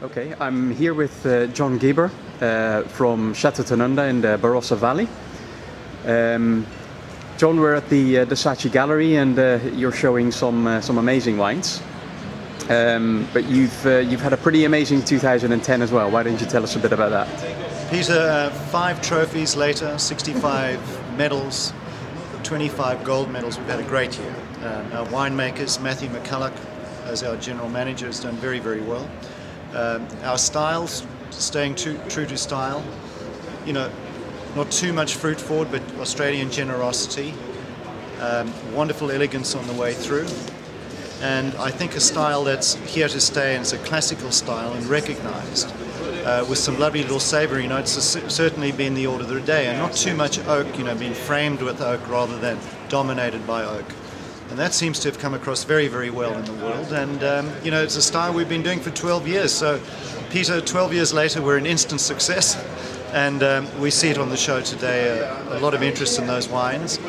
Okay, I'm here with John Geber from Chateau Tanunda in the Barossa Valley. John, we're at the Saatchi Gallery, and you're showing some amazing wines. But you've had a pretty amazing 2010 as well. Why don't you tell us a bit about that? Peter, 5 trophies later, 65 medals, 25 gold medals. We've had a great year. Our winemakers, Matthew McCulloch, as our general manager, has done very, very well. Our styles, staying true to style. You know, not too much fruit forward, but Australian generosity. Wonderful elegance on the way through. And I think a style that's here to stay, and it's a classical style and recognized, with some lovely little savoury notes. Has certainly been the order of the day, and not too much oak, you know, being framed with oak rather than dominated by oak. And that seems to have come across very, very well in the world. And, you know, it's a style we've been doing for 12 years. So, Peter, 12 years later, we're an instant success. And we see it on the show today, a lot of interest in those wines.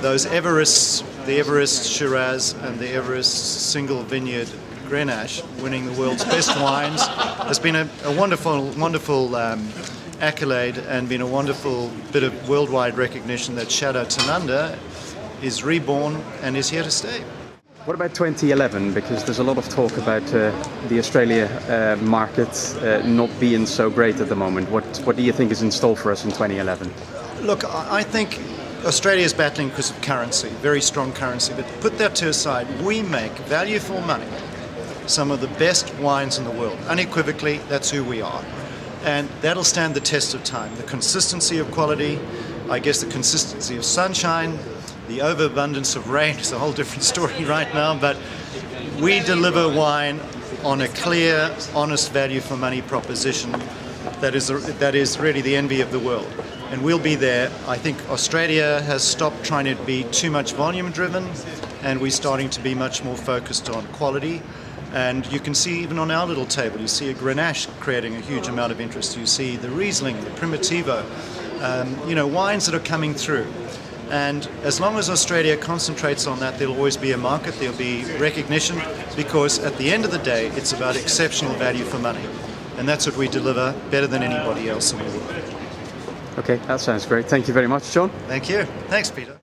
Those Everests, the Everest Shiraz and the Everest Single Vineyard Grenache, winning the world's best wines, has been a wonderful accolade, and been a wonderful bit of worldwide recognition that Chateau Tanunda is reborn and is here to stay. What about 2011? Because there's a lot of talk about the Australia market not being so great at the moment. What do you think is in store for us in 2011? Look, I think Australia is battling because of currency, very strong currency, but put that to aside, we make value for money some of the best wines in the world. Unequivocally, that's who we are. And that'll stand the test of time. The consistency of quality, I guess the consistency of sunshine, the overabundance of rain is a whole different story right now, but we deliver wine on a clear, honest value for money proposition that is really the envy of the world. And we'll be there. I think Australia has stopped trying to be too much volume driven, and we're starting to be much more focused on quality. And you can see even on our little table, you see a Grenache creating a huge amount of interest. You see the Riesling, the Primitivo, you know, wines that are coming through. And as long as Australia concentrates on that, there'll always be a market, there'll be recognition, because at the end of the day, it's about exceptional value for money. And that's what we deliver better than anybody else in the world. Okay, that sounds great. Thank you very much, John. Thank you. Thanks, Peter.